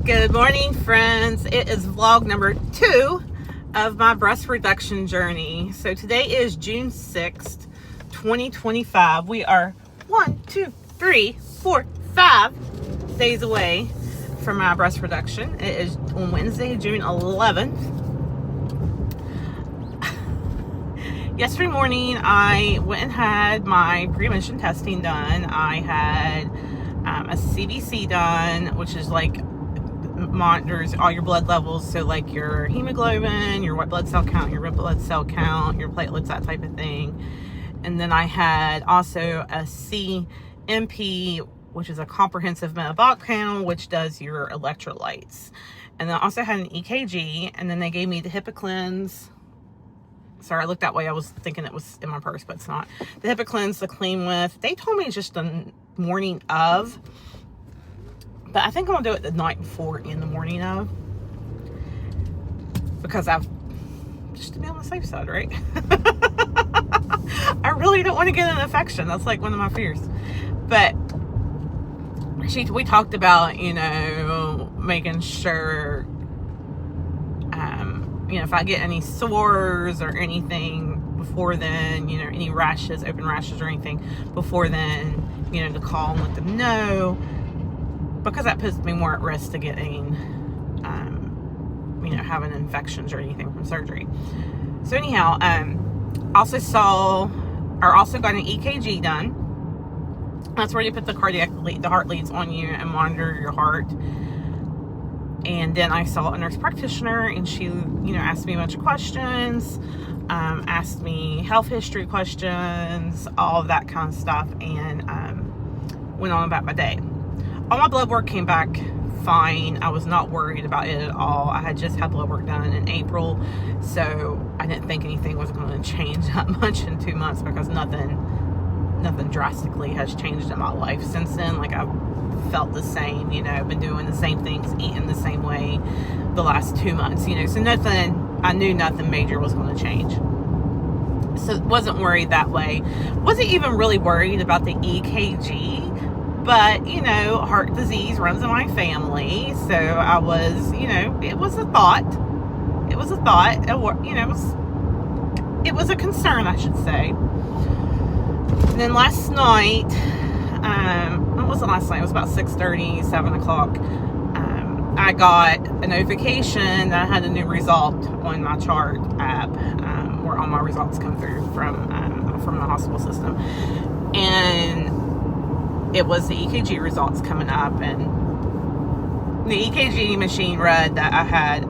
Good morning, friends. It is vlog number 2 of my breast reduction journey. So today is June 6th, 2025. We are 5 days away from my breast reduction. It is on Wednesday, June 11th. Yesterday morning, I went and had my pre-admission testing done. I had a CBC done, which is like monitors all your blood levels, so like your hemoglobin, your white blood cell count, your red blood cell count, your platelets, that type of thing. And then I had also a CMP, which is a comprehensive metabolic panel, which does your electrolytes. And then I also had an EKG, and then they gave me the HIPAA. Sorry, I looked that way. I was thinking it was in my purse, but it's not. The HIPAA, the clean with. They told me just the morning of, but I think I'm gonna do it the night before in the morning of, because just to be on the safe side, right? I really don't want to get an infection. That's like one of my fears. But we talked about, making sure, if I get any sores or anything before then, any rashes, open rashes or anything before then, to call and let them know, because that puts me more at risk to getting, having infections or anything from surgery. So anyhow, also got an EKG done. That's where you put the heart leads on you and monitor your heart. And then I saw a nurse practitioner, and she, asked me a bunch of questions, asked me health history questions, all of that kind of stuff, and went on about my day. All my blood work came back fine. I was not worried about it at all. I had just had blood work done in April, so I didn't think anything was going to change that much in 2 months, because nothing drastically has changed in my life since then. Like, I've felt the same, been doing the same things, eating the same way the last 2 months, so I knew nothing major was going to change. So wasn't worried that way. Wasn't even really worried about the EKG, but, heart disease runs in my family. So I was, it was a thought. It was a thought. It was a concern, I should say. And then last night, it wasn't last night, it was about 6:30, 7 o'clock. I got a notification that I had a new result on my chart app, where all my results come through from the hospital system. And it was the EKG results coming up, and the EKG machine read that I had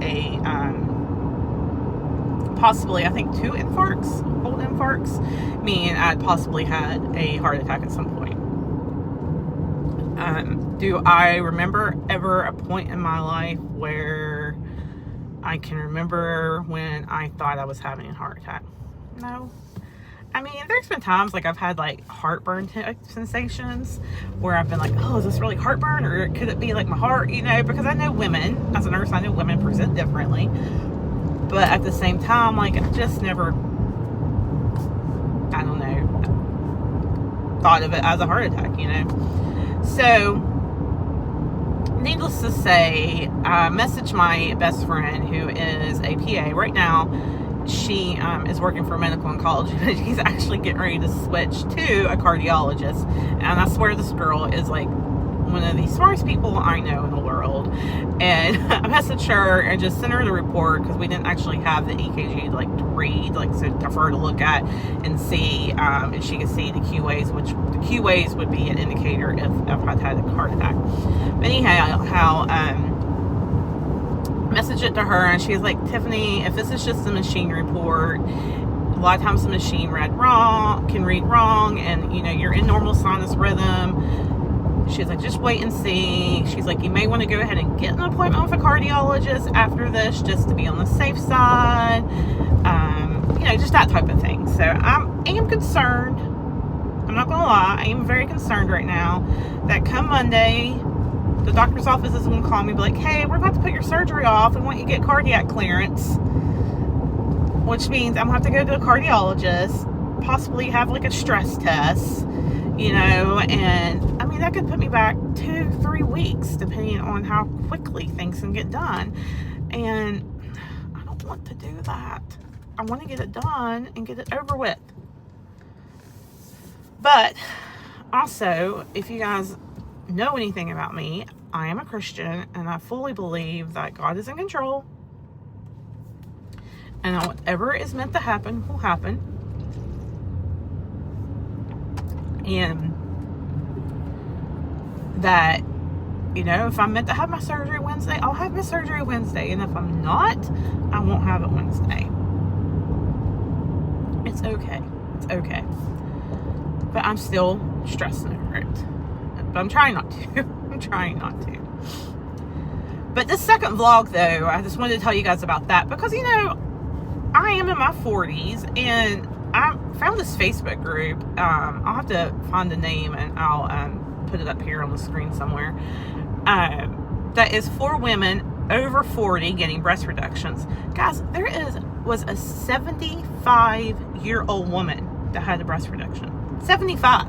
possibly, I think, 2 old infarcts, meaning I'd possibly had a heart attack at some point. Do I remember ever a point in my life where I can remember when I thought I was having a heart attack? No. I mean, there's been times like I've had like heartburn sensations where I've been like, oh, is this really heartburn, or could it be like my heart? Because I know women, as a nurse, I know women present differently. But at the same time, like, I just never, thought of it as a heart attack, So, needless to say, I messaged my best friend, who is a PA right now. She is working for medical oncology, but she's actually getting ready to switch to a cardiologist. And I swear this girl is like one of the smartest people I know in the world. And I messaged her and just sent her the report, because we didn't actually have the EKG to read, so for her to look at and see if she could see the QAs, which the QAs would be an indicator if I'd had a heart attack. But anyhow, message it to her, and she was like, Tiffany, if this is just a machine report, a lot of times the machine can read wrong, and you're in normal sinus rhythm. She's like, just wait and see. She's like, you may want to go ahead and get an appointment with a cardiologist after this, just to be on the safe side. Just that type of thing. So I am concerned. I'm not gonna lie, I am very concerned right now that come Monday, the doctor's office is going to call me and be like, hey, we're about to put your surgery off. We want you to get cardiac clearance. Which means I'm going to have to go to a cardiologist, possibly have like a stress test, and I mean, that could put me back 2-3 weeks, depending on how quickly things can get done. And I don't want to do that. I want to get it done and get it over with. But also, if you guys know anything about me, I am a Christian, and I fully believe that God is in control, and whatever is meant to happen will happen. And that, you know, if I'm meant to have my surgery Wednesday, I'll have my surgery Wednesday. And if I'm not, I won't have it Wednesday. It's okay. It's okay. But I'm still stressing over it. But I'm trying not to. I'm trying not to. But this second vlog, though, I just wanted to tell you guys about that. Because, you know, I am in my 40s. And I found this Facebook group. I'll have to find the name and I'll put it up here on the screen somewhere. That is for women over 40 getting breast reductions. Guys, there was a 75-year-old woman that had a breast reduction. 75.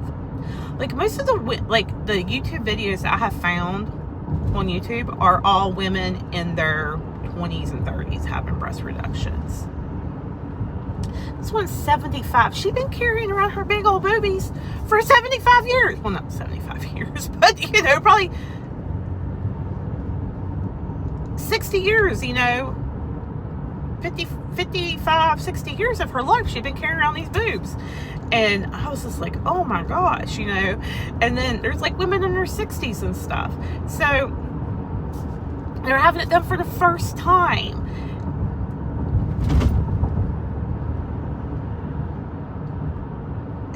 Like, most of the YouTube videos that I have found on YouTube are all women in their 20s and 30s having breast reductions. This one's 75. She's been carrying around her big old boobies for 75 years. Well, not 75 years, but, you know, probably 60 years, you know, 55, 60 years of her life. She's been carrying around these boobs. And I was just like, oh my gosh, you know. And then there's like women in their 60s and stuff. So they're having it done for the first time.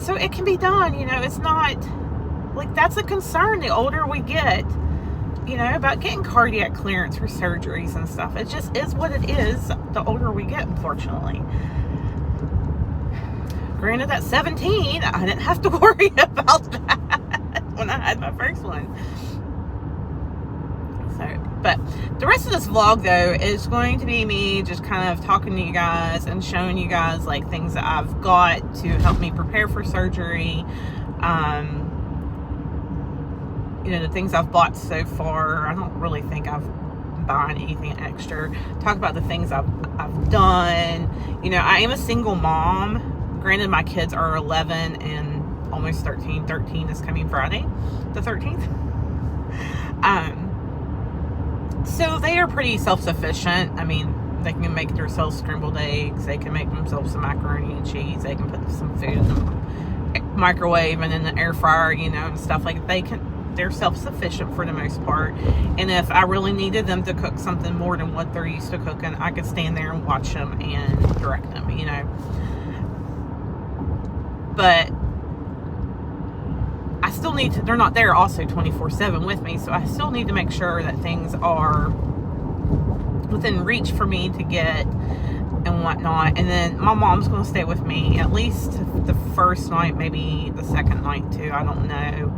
So it can be done, you know. It's not, like, that's a concern the older we get, you know, about getting cardiac clearance for surgeries and stuff. It just is what it is the older we get, unfortunately. Granted, at 17, I didn't have to worry about that when I had my first one. So, but the rest of this vlog, though, is going to be me just kind of talking to you guys and showing you guys, like, things that I've got to help me prepare for surgery. You know, the things I've bought so far. I don't really think I've buying anything extra. Talk about the things I've done. You know, I am a single mom. Granted, my kids are 11 and almost 13. 13 is coming Friday, the 13th. So they are pretty self-sufficient. I mean, they can make themselves scrambled eggs. They can make themselves some macaroni and cheese. They can put some food in the microwave and in the air fryer, you know, and stuff like that. They're self-sufficient for the most part. And if I really needed them to cook something more than what they're used to cooking, I could stand there and watch them and direct them, you know. But I still need to, they're not there also 24/7 with me, so I still need to make sure that things are within reach for me to get and whatnot. And then my mom's going to stay with me at least the first night, maybe the second night too. I don't know.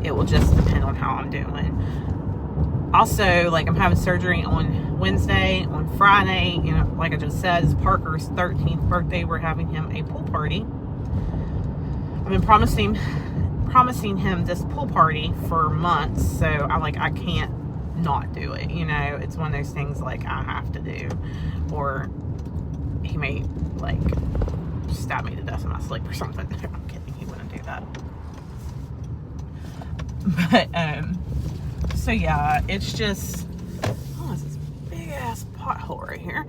It will just depend on how I'm doing. Also, like, I'm having surgery on Wednesday. On Friday, you know, like I just said, it's Parker's 13th birthday. We're having him a pool party. I've been promising him this pool party for months, so I can't not do it, you know. It's one of those things, like, I have to do, or he may, like, stab me to death in my sleep or something. I'm kidding, he wouldn't do that. But so yeah, it's just, oh, it's this big ass pothole right here.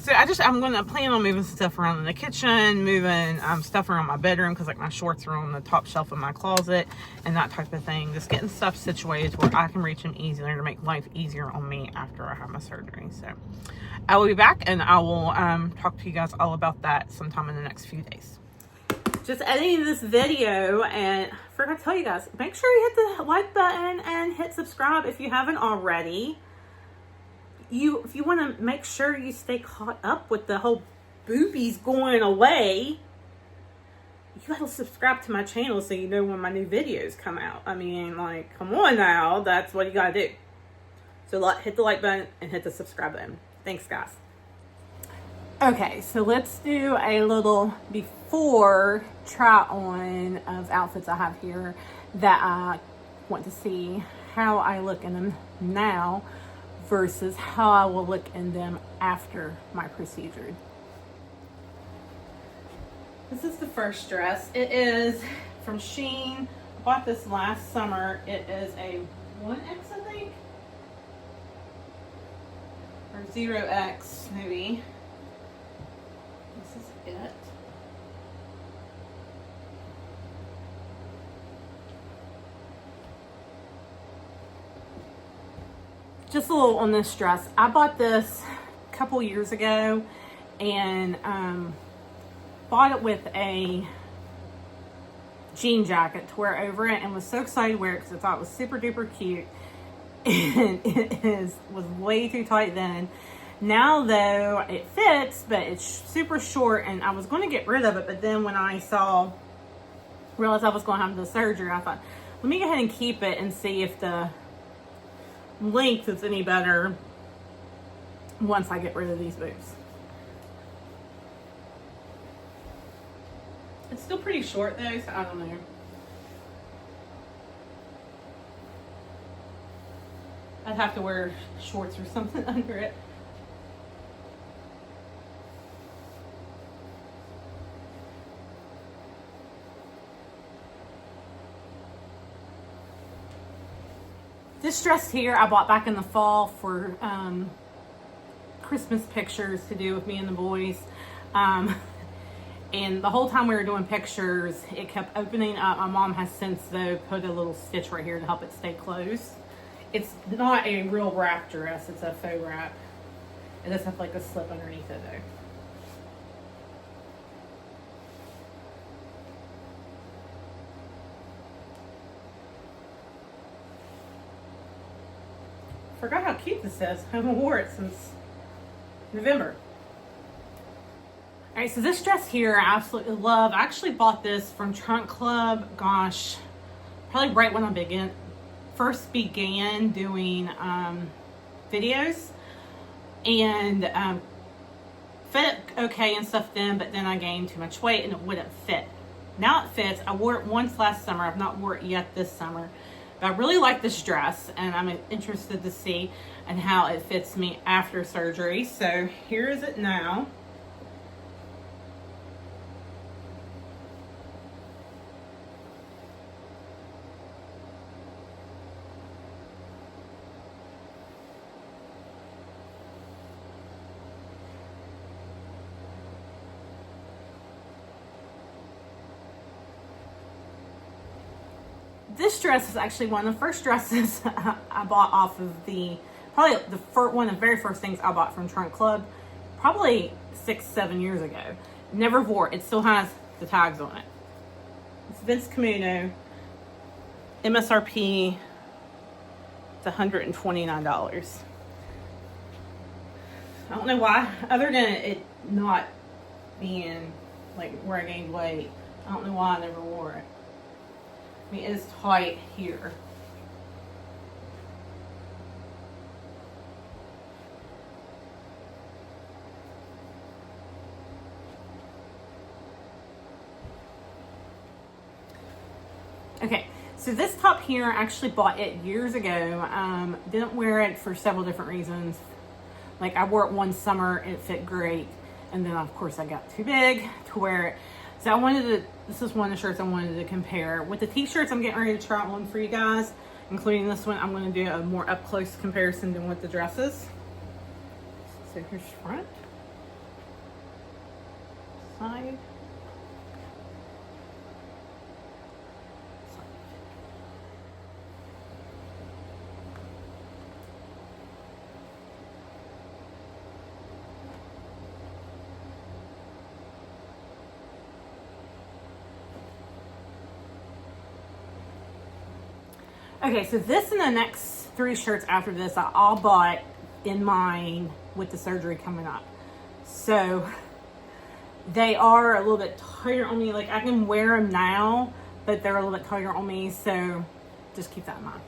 So I'm gonna plan on moving stuff around in the kitchen, moving stuff around my bedroom, because, like, my shorts are on the top shelf of my closet and that type of thing. Just getting stuff situated where I can reach them easier to make life easier on me after I have my surgery. So I will be back and I will talk to you guys all about that sometime in the next few days. Just editing this video, and I forgot to tell you guys, make sure you hit the like button and hit subscribe if you haven't already. If you want to make sure you stay caught up with the whole boobies going away, you gotta subscribe to my channel so you know when my new videos come out. I mean, like, come on now, that's what you gotta do. So hit the like button and hit the subscribe button. Thanks, guys. Okay, so let's do a little before try on of outfits I have here that I want to see how I look in them now versus how I will look in them after my procedure. This is the first dress. It is from Shein. I bought this last summer. It is a 1X, I think, or 0X maybe. This is it. Just a little on this dress. I bought this a couple years ago and bought it with a jean jacket to wear over it and was so excited to wear it because I thought it was super duper cute. And it was way too tight then. Now though, it fits, but it's super short and I was going to get rid of it, but then when I realized I was going to have the surgery, I thought, let me go ahead and keep it and see if the length is any better once I get rid of these boobs. It's still pretty short though, so I don't know. I'd have to wear shorts or something under it. This dress here I bought back in the fall for Christmas pictures to do with me and the boys. And the whole time we were doing pictures, it kept opening up. My mom has since though put a little stitch right here to help it stay closed. It's not a real wrap dress, it's a faux wrap. It does have like a slip underneath it though. Forgot how cute this is. I haven't worn it since November. All right, so this dress here I absolutely love. I actually bought this from Trunk Club, gosh, probably right when I first began doing videos, and fit okay and stuff then, but then I gained too much weight and it wouldn't fit. Now it fits. I wore it once last summer. I've not worn it yet this summer. But I really like this dress and I'm interested to see and how it fits me after surgery. So here is it now. This dress is actually one of the first dresses I bought off of one of the very first things I bought from Trunk Club, probably 6-7 years ago. Never wore it. It still has the tags on it. It's Vince Camuto. MSRP, it's $129. I don't know why, other than it not being like where I gained weight, I don't know why I never wore it. I mean, it is tight here. Okay, so this top here, I actually bought it years ago. Didn't wear it for several different reasons. Like I wore it one summer, it fit great. And then of course I got too big to wear it. So this is one of the shirts I wanted to compare. With the t-shirts I'm getting ready to try on for you guys, including this one, I'm going to do a more up close comparison than with the dresses. So here's front, side, okay, so this and the next 3 shirts after this I all bought in mine with the surgery coming up. So they are a little bit tighter on me. Like I can wear them now, but they're a little bit tighter on me. So just keep that in mind.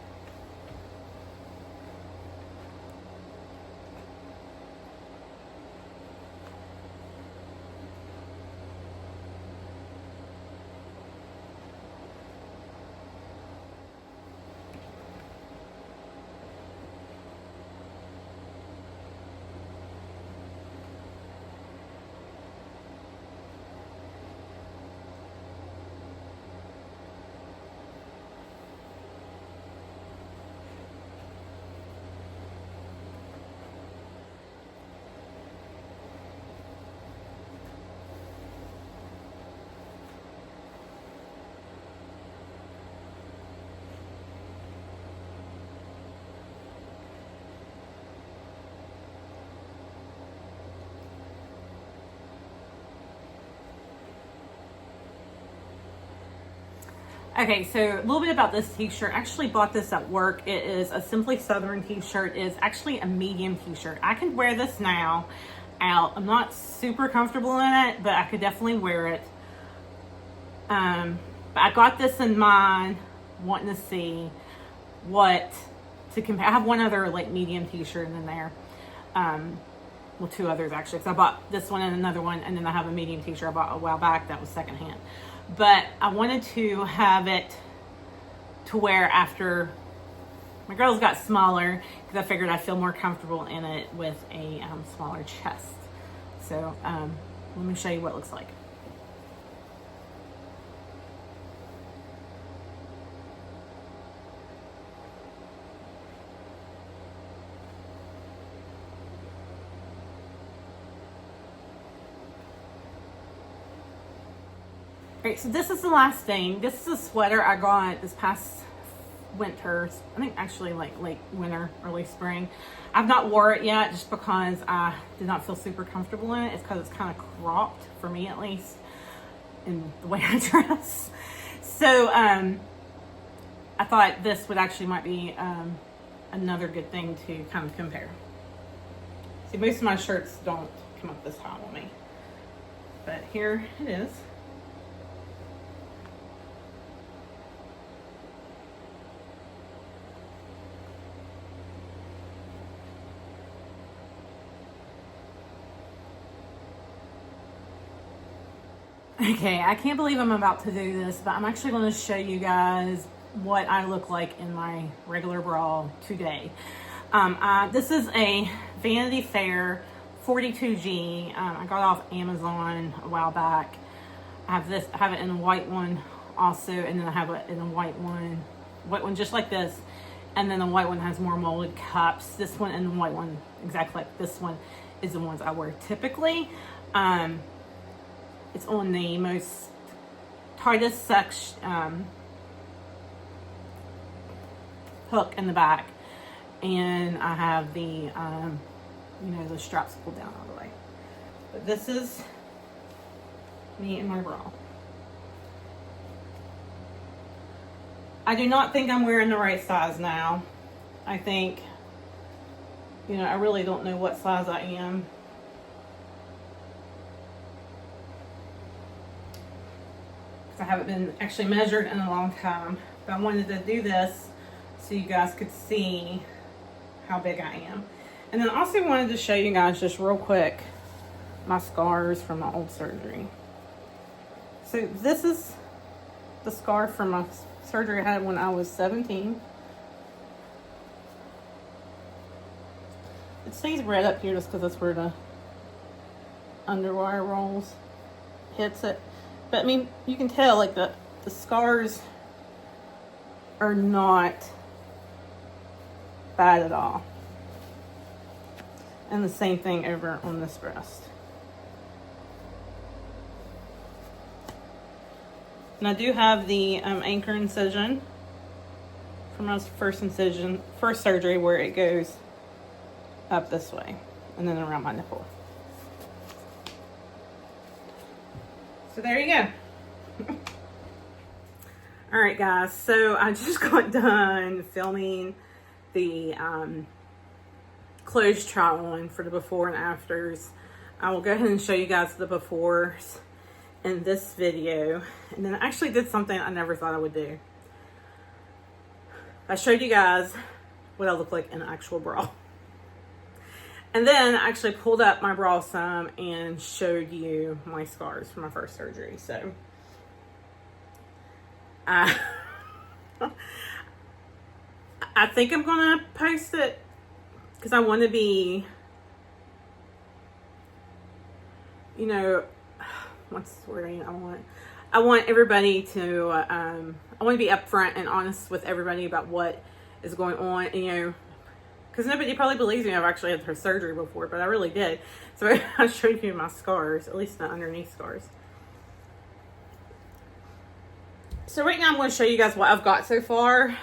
Okay, so a little bit about this t-shirt. I actually bought this at work. It is a Simply Southern t-shirt. It's actually a medium t-shirt. I can wear this now out. I'm not super comfortable in it, but I could definitely wear it. But I got this in mind, wanting to see what to compare. I have one other like medium t-shirt in there. Well, two others actually, because I bought this one and another one, and then I have a medium t-shirt I bought a while back that was secondhand. But I wanted to have it to wear after my girls got smaller, because I figured I'd feel more comfortable in it with a smaller chest. So let me show you what it looks like. Alright, so this is the last thing. This is a sweater I got this past winter. I think actually like late winter, early spring. I've not wore it yet just because I did not feel super comfortable in it. It's because it's kind of cropped, for me at least, in the way I dress. So I thought this would actually might be another good thing to kind of compare. See, most of my shirts don't come up this high on me. But here it is. Okay, I can't believe I'm about to do this, but I'm actually going to show you guys what I look like in my regular bra today. This is a Vanity Fair 42G. I got off Amazon a while back. I have it in a white one also, and then I have it in a white one just like this, and then the white one has more molded cups. This one and the white one, exactly like this one, is the ones I wear typically. It's on the most tightest section hook in the back, and I have the you know, the straps pulled down all the way. But this is me and my bra. I do not think I'm wearing the right size now. I think, you know, I really don't know what size I am. I haven't been actually measured in a long time, but I wanted to do this so you guys could see how big I am. And then I also wanted to show you guys just real quick my scars from my old surgery. So this is the scar from my surgery I had when I was 17. It stays red up here just because that's where the underwire rolls hits it. But I mean, you can tell like the scars are not bad at all. And the same thing over on this breast. And I do have the anchor incision from my first surgery, where it goes up this way and then around my nipple. So there you go. All right, guys. So I just got done filming the clothes try on for the before and afters. I will go ahead and show you guys the befores in this video. And then I actually did something I never thought I would do. I showed you guys what I look like in an actual bra. And then I actually pulled up my bra some and showed you my scars from my first surgery. So I think I'm gonna post it because I want to be, you know, what's the word I want everybody to I want to be upfront and honest with everybody about what is going on, and, you know, because nobody probably believes me I've actually had surgery before, but I really did. So I showed you my scars, at least the underneath scars. So right now I'm going to show you guys what I've got so far,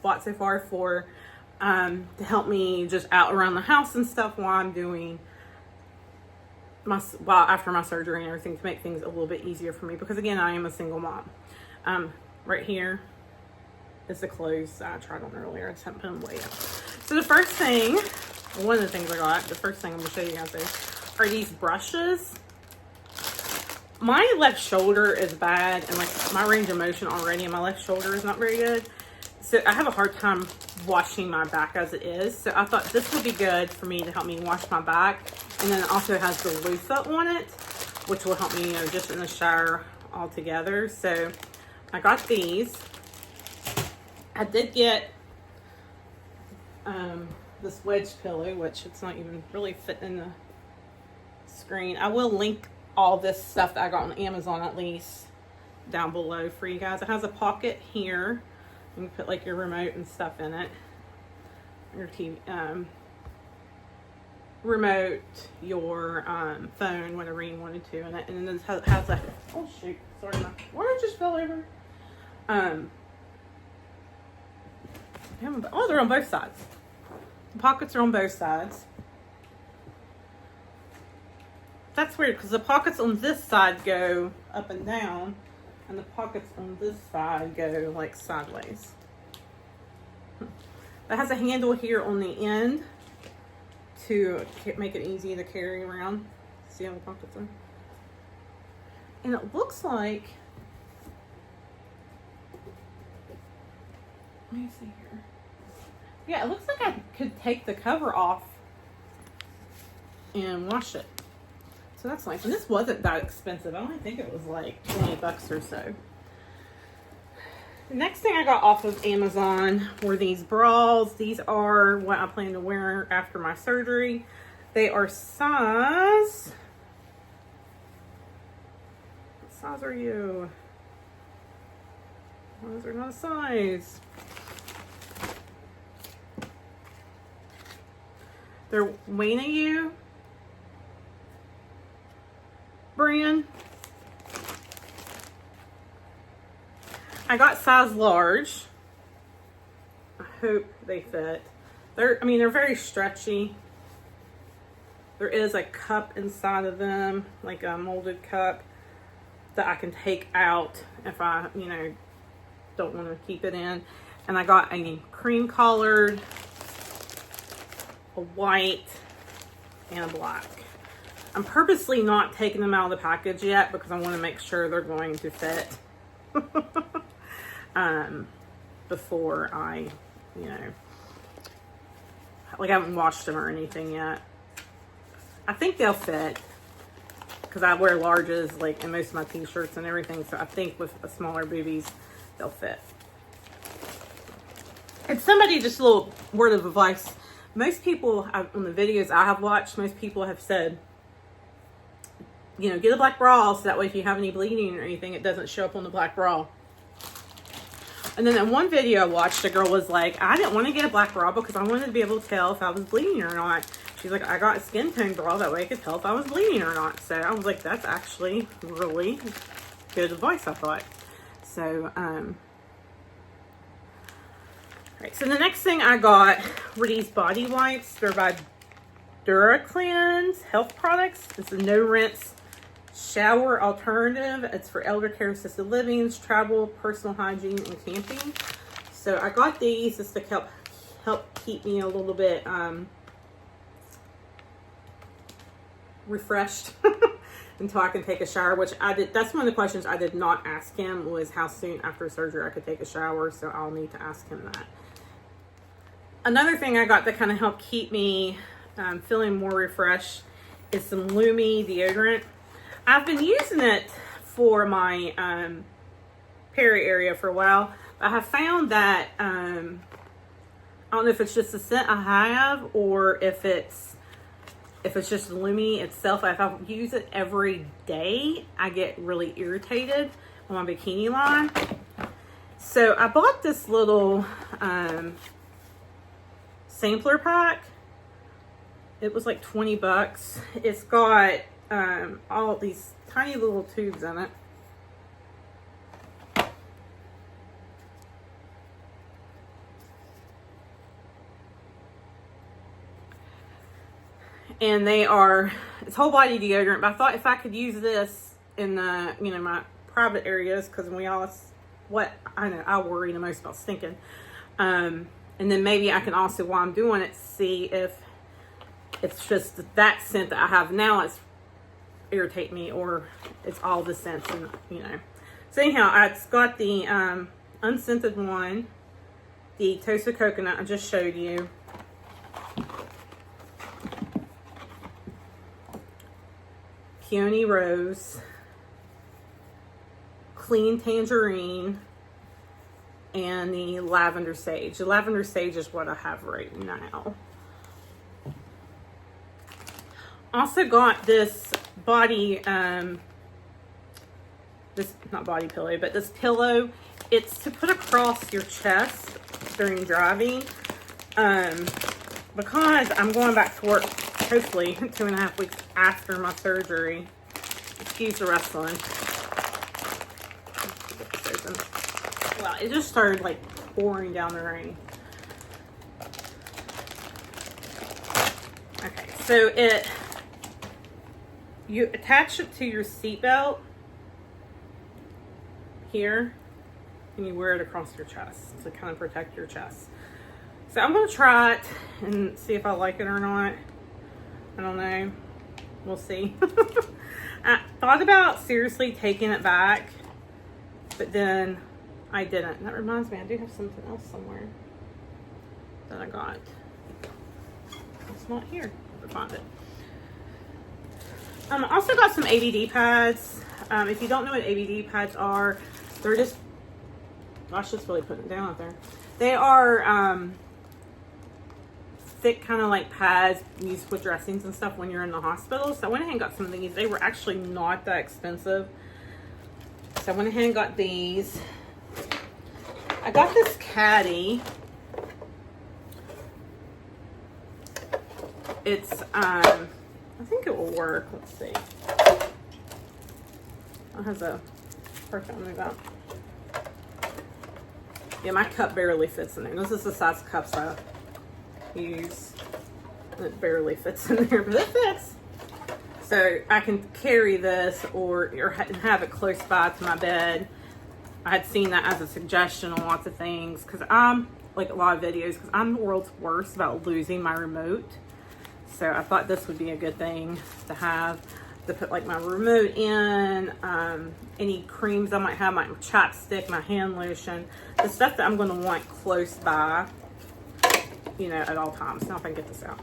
bought so far for to help me just out around the house and stuff while I'm doing after my surgery and everything, to make things a little bit easier for me, because again, I am a single mom. right here is the clothes I tried on earlier. I just haven't put them away yet. So the first thing, one of the things I got, the first thing I'm gonna show you guys are these brushes. My left shoulder is bad, and like my range of motion already in my left shoulder is not very good. So I have a hard time washing my back as it is. So I thought this would be good for me to help me wash my back. And then it also has the Loofah on it, which will help me, you know, just in the shower all together. So I got these. I did get this wedge pillow, which it's not even really fitting in the screen. I will link all this stuff that I got on Amazon at least down below for you guys. It has a pocket here. You can put like your remote and stuff in it. Your TV, remote, your phone, whatever you wanted to, and then it has a, oh shoot, sorry, my water just fell over. Oh, they're on both sides. The pockets are on both sides. That's weird because the pockets on this side go up and down, and the pockets on this side go like sideways. It has a handle here on the end to make it easy to carry around. See how the pockets are? And it looks like, let me see here. Yeah, it looks like I could take the cover off and wash it. So that's nice. And this wasn't that expensive. I only think it was like 20 bucks or so. The next thing I got off of Amazon were these bras. These are what I plan to wear after my surgery. They are size... What size are you? Those are not a size. They're Wanayou brand. I got size large. I hope they fit. They're very stretchy. There is a cup inside of them, like a molded cup that I can take out if I, you know, don't want to keep it in. And I got a cream colored, a white, and a black. I'm purposely not taking them out of the package yet because I want to make sure they're going to fit before I, you know, like I haven't washed them or anything yet. I think they'll fit because I wear larges like in most of my t-shirts and everything, so I think with the smaller boobies they'll fit. And somebody, just a little word of advice, most people on the videos I have watched, most people have said, you know, get a black bra so that way if you have any bleeding or anything, it doesn't show up on the black bra. And then in one video I watched, a girl was like, I didn't want to get a black bra because I wanted to be able to tell if I was bleeding or not. She's like, I got a skin tone bra that way I could tell if I was bleeding or not. So I was like, that's actually really good advice, I thought. So, right, so the next thing I got were these body wipes. They're by DuraCleanse Health Products. It's a no rinse shower alternative. It's for elder care, assisted living, travel, personal hygiene, and camping. So I got these just to help keep me a little bit refreshed until I can take a shower, which I did. That's one of the questions I did not ask him, was how soon after surgery I could take a shower. So I'll need to ask him that. Another thing I got to kind of help keep me feeling more refreshed is some Lume deodorant. I've been using it for my peri area for a while, but I have found that I don't know if it's just the scent I have or if it's just Lume itself. If I use it every day, I get really irritated on my bikini line. So I bought this little sampler pack. It was like 20 bucks. It's got all these tiny little tubes in it. And they are, it's whole body deodorant, but I thought if I could use this in the, you know, my private areas, because we all what I know I worry the most about stinking. And then maybe I can also, while I'm doing it, see if it's just that scent that I have now it's irritate me, or it's all the scents, and you know. So anyhow, it's got the unscented one, the toasted coconut I just showed you, peony rose, clean tangerine, and the lavender sage. The lavender sage is what I have right now. Also got this body, this, not body pillow, but this pillow. It's to put across your chest during driving. Because I'm going back to work, hopefully 2.5 weeks after my surgery. Excuse the rustling. Well, it just started like pouring down the rain. Okay, so you attach it to your seatbelt here, and you wear it across your chest to kind of protect your chest. So I'm going to try it and see if I like it or not. I don't know. We'll see. I thought about seriously taking it back, but then I didn't. That reminds me, I do have something else somewhere that I got. It's not here. I'll find it. I also got some ABD pads. If you don't know what ABD pads are, they're just, gosh, just really putting it down out there. They are thick, kind of like pads used with dressings and stuff when you're in the hospital. So I went ahead and got some of these. They were actually not that expensive. So I went ahead and got these. I got this Caddy. It's, I think it will work. Let's see. It has a part that move out. Yeah, my cup barely fits in there. This is the size cups I use. It barely fits in there, but it fits. So I can carry this or have it close by to my bed. I had seen that as a suggestion on lots of things, because I'm, like a lot of videos, because I'm the world's worst about losing my remote. So I thought this would be a good thing to have, to put like my remote in, any creams I might have, my chapstick, my hand lotion, the stuff that I'm going to want close by, you know, at all times. Now if I can get this out.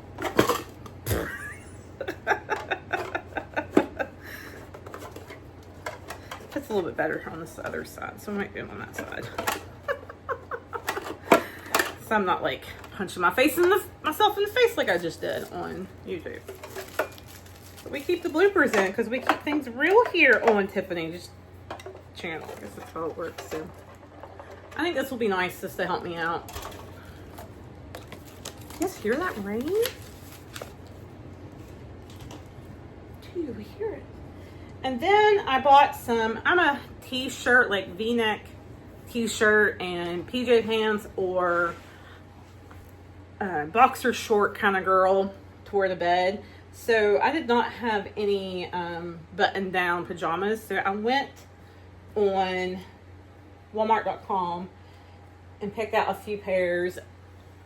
It's a little bit better on this other side, so I might do it on that side. So I'm not like punching myself in the face like I just did on YouTube. But we keep the bloopers in because we keep things real here on Tiffany's channel. I guess that's how it works. So I think this will be nice just to help me out. You guys hear that rain? Do we hear it? And then I bought some, I'm a t-shirt, like V-neck t-shirt and PJ pants, or boxer short kind of girl to wear to bed. So I did not have any button down pajamas. So I went on Walmart.com and picked out a few pairs.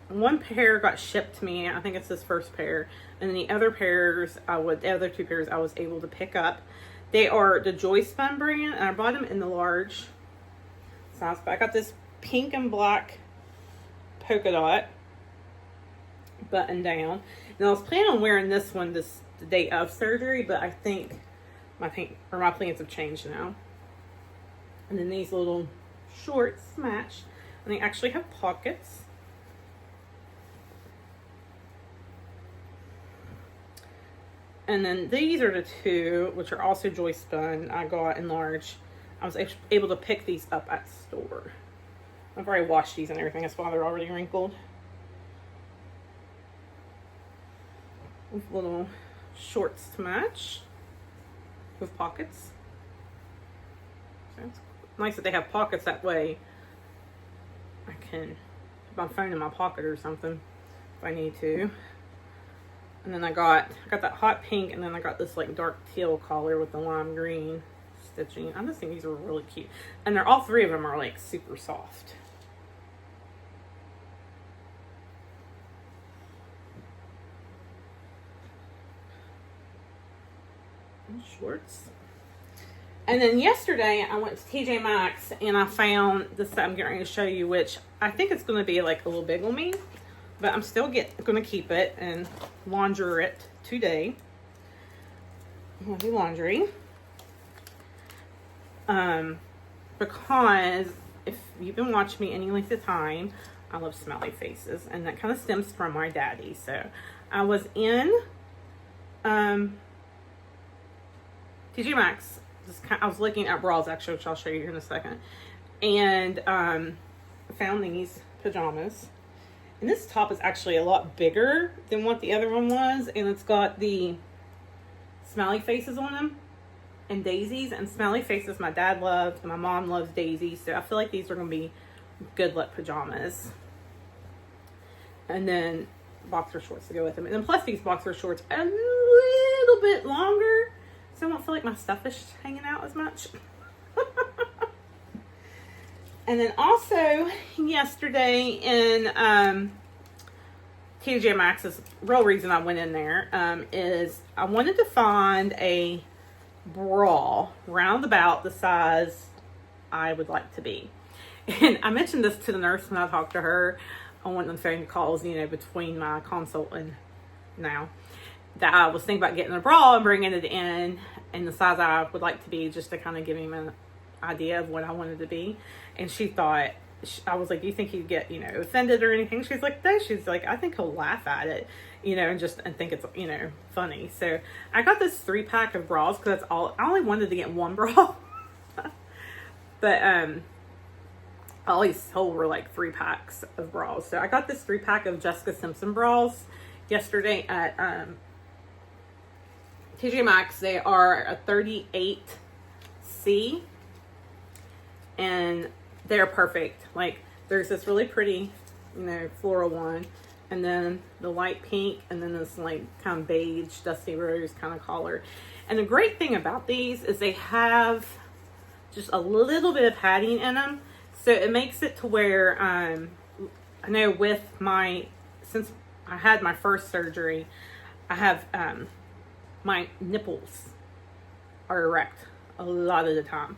One pair got shipped to me. I think it's this first pair. And then the other pairs, the other two pairs I was able to pick up. They are the Joyspun brand, and I bought them in the large size. But I got this pink and black polka dot button down. And I was planning on wearing this one the day of surgery, but I think my plans have changed now. And then these little shorts match, and they actually have pockets. And then these are the two, which are also Joyspun, I got in large. I was able to pick these up at the store. I've already washed these and everything. That's why they're already wrinkled. With little shorts to match with pockets. So it's nice that they have pockets, that way I can put my phone in my pocket or something if I need to. And then I got that hot pink, and then I got this like dark teal collar with the lime green stitching. I just think these are really cute. And they're all 3 of them are like super soft. Shorts. And then yesterday I went to TJ Maxx and I found this that I'm getting ready to show you, which I think it's going to be like a little big on me, but I'm still going to keep it and laundry it today. I'm going to do laundry. Because if you've been watching me any length of time, I love smiley faces, and that kind of stems from my daddy. So I was in TJ Maxx. I was looking at bras, actually, which I'll show you here in a second, and found these pajamas. And this top is actually a lot bigger than what the other one was, and it's got the smiley faces on them and daisies. And smiley faces my dad loves, and my mom loves daisies, so I feel like these are going to be good luck pajamas. And then boxer shorts to go with them, and then plus these boxer shorts are a little bit longer, so I don't feel like my stuff is hanging out as much. And then also yesterday in TJ Maxx's, real reason I went in there is I wanted to find a bra roundabout the size I would like to be. And I mentioned this to the nurse when I talked to her on one of the phone calls, you know, between my consult and now, that I was thinking about getting a bra and bringing it in the size I would like to be, just to kind of give him an idea of what I wanted to be. And she thought, I was like, do you think he'd get, you know, offended or anything? She's like, no. She's like, I think he'll laugh at it, you know, and think it's, you know, funny. So I got this 3-pack of bras because that's all. I only wanted to get one bra. But all these sold were like 3 packs of bras. So I got this 3-pack of Jessica Simpson bras yesterday at TJ Maxx. They are a 38C, and they're perfect. Like, there's this really pretty, you know, floral one, and then the light pink, and then this like kind of beige, dusty rose kind of color. And the great thing about these is they have just a little bit of padding in them, so it makes it to where I know with since I had my first surgery, I have my nipples are erect a lot of the time,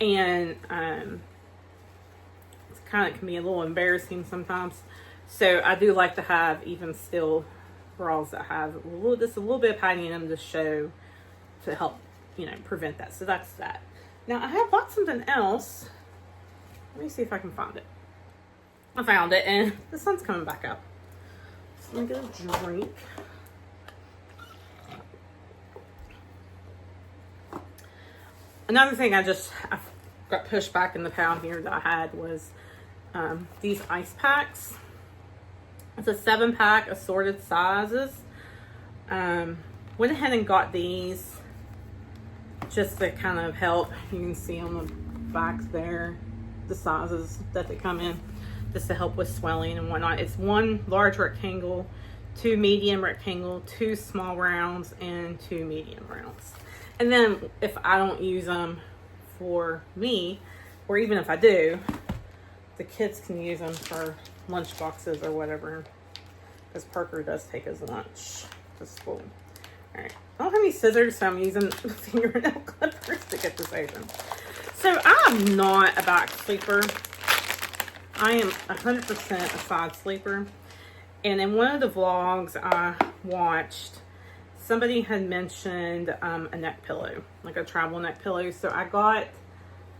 and it's kind of can be a little embarrassing sometimes. So I do like to have even still bras that have just a little bit of padding in them to show, to help, you know, prevent that. So that's that. Now I have bought something else. Let me see if I can find it. I found it, and the sun's coming back up. So let me get a drink. Another thing I got pushed back in the pile here that I had was these ice packs. It's a 7-pack, assorted sizes. Went ahead and got these just to kind of help. You can see on the backs there the sizes that they come in, just to help with swelling and whatnot. It's 1 large rectangle, 2 medium rectangle, 2 small rounds, and 2 medium rounds. And then if I don't use them for me, or even if I do, the kids can use them for lunch boxes or whatever, because Parker does take his lunch to school. All right, I don't have any scissors, so I'm using fingernail clippers to get this open. So I'm not a back sleeper. I am 100% a side sleeper. And in one of the vlogs I watched, somebody had mentioned a neck pillow, like a travel neck pillow. So I got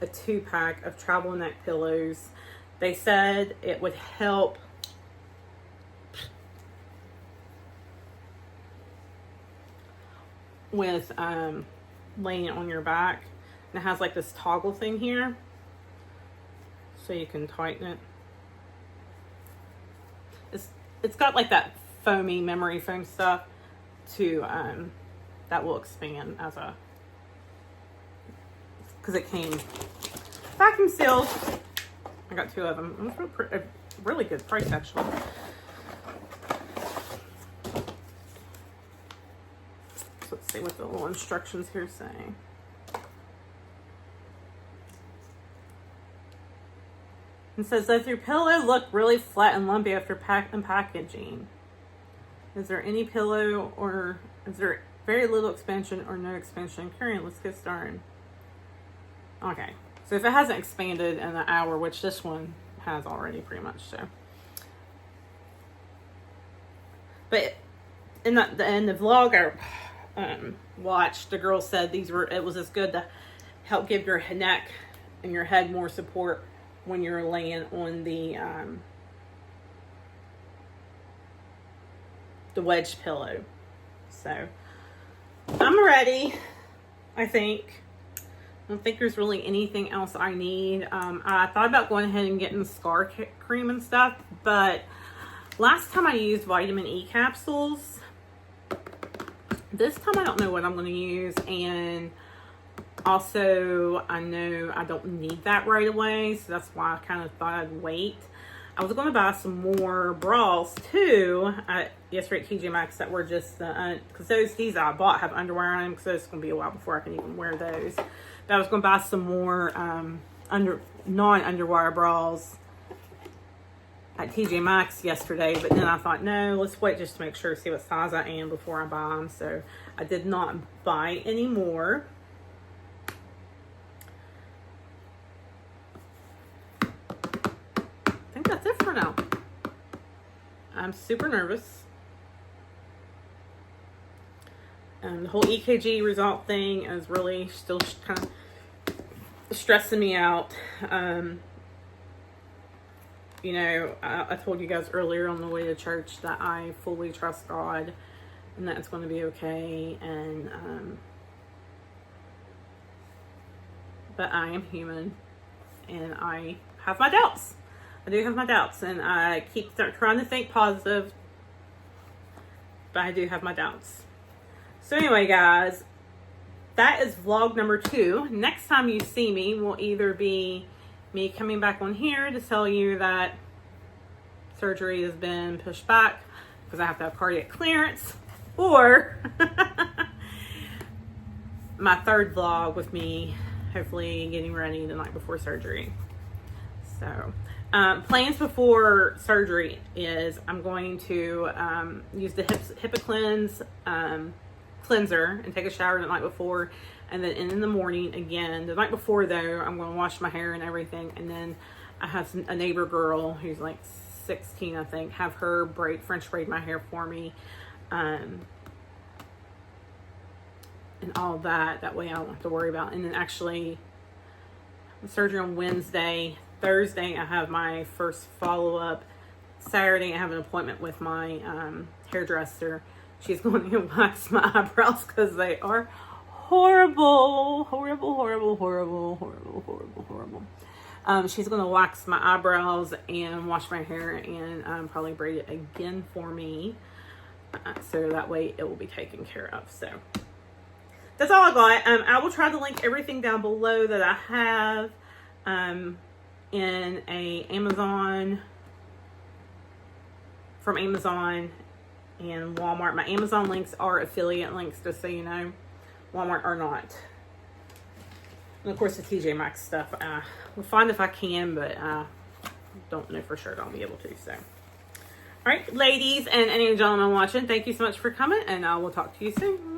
a 2-pack of travel neck pillows. They said it would help with laying it on your back. And it has like this toggle thing here, so you can tighten it. It's got like that foamy memory foam stuff to that will expand as a, because it came vacuum sealed. I got 2 of them. It was a really good price actually. So let's see what the little instructions here say. It says, does your pillow look really flat and lumpy after packaging? Is there any pillow, or is there very little expansion or no expansion? Current, let's get started. Okay, so if it hasn't expanded in an hour, which this one has already pretty much, so. But in the vlog I watched, the girl said it was as good to help give your neck and your head more support when you're laying on the wedge pillow. So I'm ready, I think. I don't think there's really anything else I need. I thought about going ahead and getting scar cream and stuff, but last time I used vitamin E capsules. This time I don't know what I'm going to use, and also I know I don't need that right away, so that's why I kind of thought I'd wait. I was going to buy some more bras too yesterday at TJ Maxx that were just because these I bought have underwear on them, so it's going to be a while before I can even wear those. But I was going to buy some more non-underwire bras at TJ Maxx yesterday, but then I thought, no, let's wait just to make sure, see what size I am before I buy them. So I did not buy any more. I think that's it for now. I'm super nervous. The whole EKG result thing is really still kind of stressing me out. You know, I told you guys earlier on the way to church that I fully trust God and that it's going to be okay. And, but I am human and I have my doubts. I do have my doubts, and I keep trying to think positive, but I do have my doubts. So anyway, guys, that is vlog number 2. Next time you see me will either be me coming back on here to tell you that surgery has been pushed back because I have to have cardiac clearance, or my third vlog with me hopefully getting ready the night before surgery. So plans before surgery is I'm going to use the HIPAA cleanser and take a shower the night before, and then in the morning again. The night before though, I'm going to wash my hair and everything, and then I have a neighbor girl who's like 16, I think, have her French braid my hair for me, and all that. That way I don't have to worry about. And then actually, surgery on Wednesday. Thursday I have my first follow-up. Saturday I have an appointment with my hairdresser. She's going to wax my eyebrows because they are horrible. She's going to wax my eyebrows and wash my hair and probably braid it again for me. So that way it will be taken care of. So that's all I got. I will try to link everything down below that I have in a Amazon, from Amazon and Walmart. My Amazon links are affiliate links, just so you know. Walmart are not. And of course the TJ Maxx stuff, we'll find if I can, but don't know for sure that I'll be able to. So, all right, ladies and any gentlemen watching, thank you so much for coming, and I will talk to you soon.